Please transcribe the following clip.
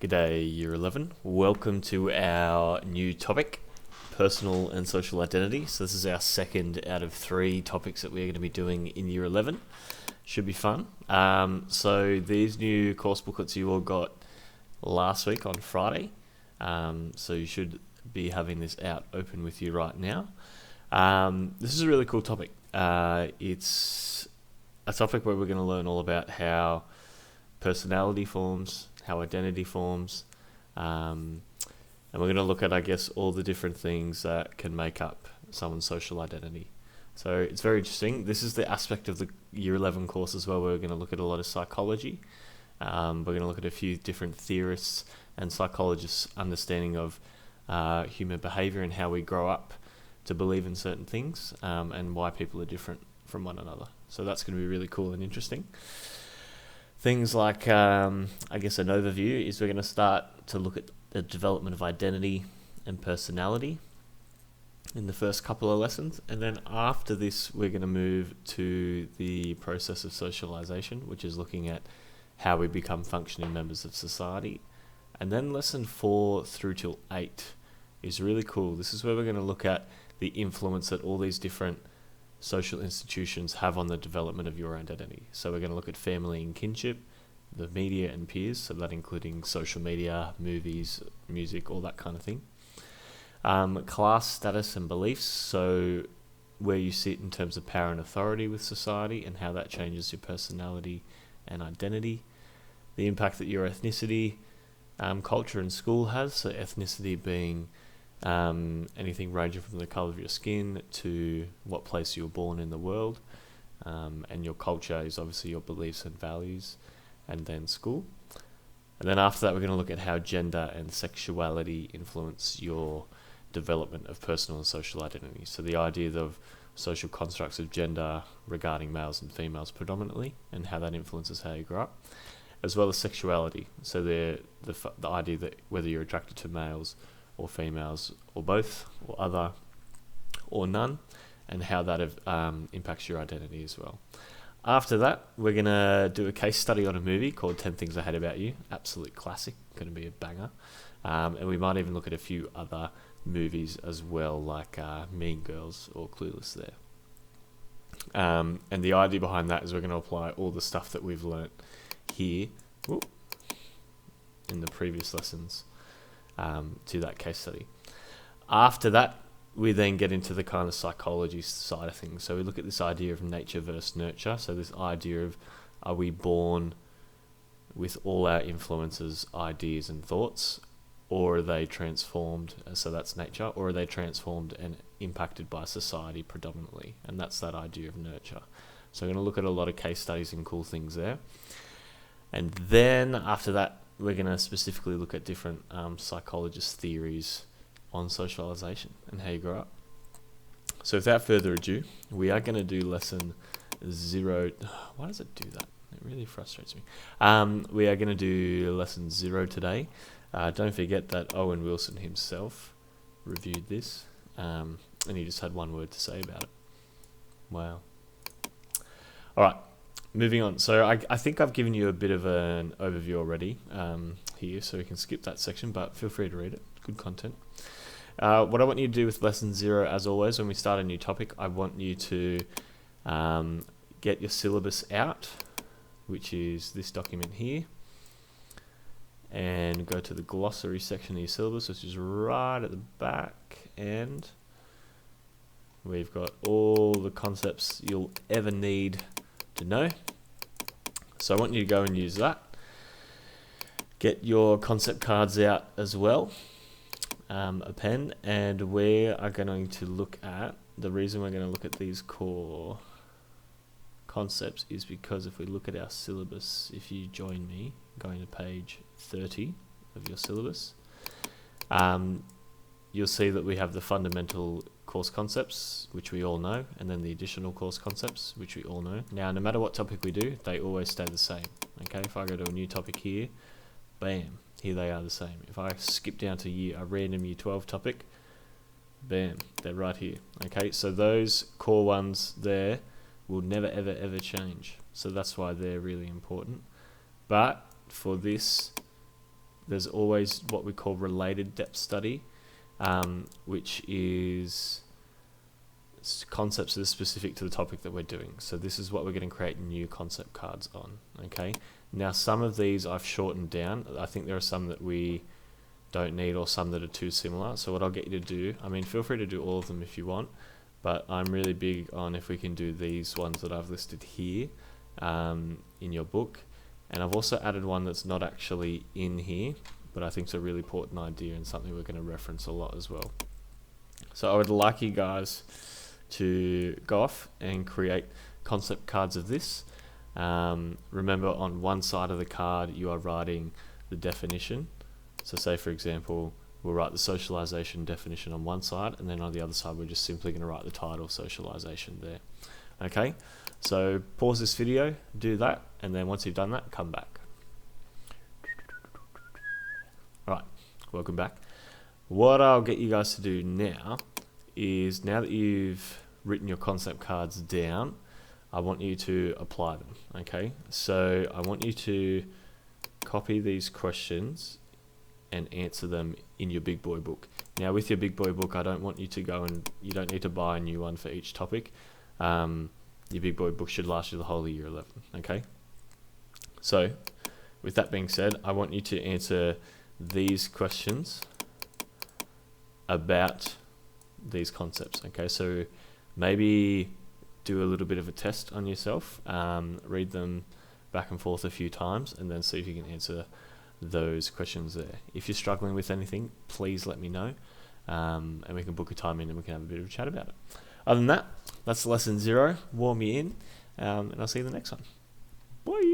G'day Year 11. Welcome to our new topic, personal and social identity. So this is our second out of 3 topics that we're going to be doing in Year 11. Should be fun. So these new course booklets you all got last week on Friday. So you should be having this out open with you right now. This is a really cool topic. It's a topic where we're going to learn all about how personality forms, how identity forms, and we're going to look at, I guess, all the different things that can make up someone's social identity. So it's very interesting. This is the aspect of the Year 11 course as well, where we're going to look at a lot of psychology. We're going to look at a few different theorists and psychologists' understanding of human behaviour and how we grow up to believe in certain things, and why people are different from one another. So that's going to be really cool and interesting. Things like, I guess, an overview is we're going to start to look at the development of identity and personality in the first couple of lessons. And then after this, we're going to move to the process of socialization, which is looking at how we become functioning members of society. And then lesson 4 through till 8 is really cool. This is where we're going to look at the influence that all these different social institutions have on the development of your identity. So we're going to look at family and kinship, the media and peers, so that including social media, movies, music, all that kind of thing. Class, status and beliefs, so where you sit in terms of power and authority with society and how that changes your personality and identity. The impact that your ethnicity, culture and school has, so ethnicity being anything ranging from the colour of your skin to what place you were born in the world, and your culture is obviously your beliefs and values, and then school. And then after that, we're going to look at how gender and sexuality influence your development of personal and social identity. So the idea of social constructs of gender regarding males and females predominantly, and how that influences how you grow up, as well as sexuality. So the idea that whether you're attracted to males or females, or both, or other, or none, and how that impacts your identity as well. After that, we're going to do a case study on a movie called 10 Things I Hate About You. Absolute classic, going to be a banger. And we might even look at a few other movies as well, like Mean Girls or Clueless there. And the idea behind that is we're going to apply all the stuff that we've learnt here in the previous lessons to that case study. After that, we then get into the kind of psychology side of things. So we look at this idea of nature versus nurture. So this idea of, are we born with all our influences, ideas and thoughts, or are they transformed, so that's nature, or are they transformed and impacted by society predominantly? And that's that idea of nurture. So we're going to look at a lot of case studies and cool things there. And then after that, we're going to specifically look at different psychologist theories on socialization and how you grow up. So without further ado, we are going to do lesson 0. Why does it do that? It really frustrates me. We are going to do lesson 0 today. Don't forget that Owen Wilson himself reviewed this, and he just had one word to say about it. Wow. All right. Moving on. So I think I've given you a bit of an overview already here, so we can skip that section, but feel free to read it. Good content. What I want you to do with lesson 0, as always, when we start a new topic, I want you to get your syllabus out, which is this document here, and go to the glossary section of your syllabus, which is right at the back end. We've got all the concepts you'll ever need to know. So I want you to go and use that. Get your concept cards out as well, a pen, and we are going to look at, the reason we're going to look at these core concepts is because if we look at our syllabus, if you join me, going to page 30 of your syllabus, you'll see that we have the fundamental course concepts, which we all know, and then the additional course concepts, which we all know. Now, no matter what topic we do, they always stay the same. Okay, if I go to a new topic here, bam, here they are the same. If I skip down to a random year 12 topic, bam, they're right here. Okay, so those core ones there will never, ever, ever change. So that's why they're really important. But for this there's always what we call related depth study, which is concepts that are specific to the topic that we're doing. So this is what we're going to create new concept cards on. Okay. Now some of these I've shortened down. I think there are some that we don't need, or some that are too similar. So what I'll get you to do, I mean, feel free to do all of them if you want, but I'm really big on if we can do these ones that I've listed here in your book. And I've also added one that's not actually in here, but I think it's a really important idea and something we're going to reference a lot as well. So I would like you guys to go off and create concept cards of this. Remember, on one side of the card you are writing the definition. So say for example, we'll write the socialization definition on one side, and then on the other side we're just simply going to write the title socialization there. Okay, so pause this video, do that, and then once you've done that, come back. Alright, welcome back. What I'll get you guys to do now is, now that you've written your concept cards down, I want you to apply them. Okay, so I want you to copy these questions and answer them in your big boy book. Now with your big boy book, I don't want you to go and, you don't need to buy a new one for each topic. Your big boy book should last you the whole of year 11. Okay, so with that being said, I want you to answer these questions about these concepts. Okay, so maybe do a little bit of a test on yourself, read them back and forth a few times, and then see if you can answer those questions there. If you're struggling with anything, please let me know, and we can book a time in and we can have a bit of a chat about it. Other than that, that's lesson 0. Warm you in, and I'll see you in the next one. Bye.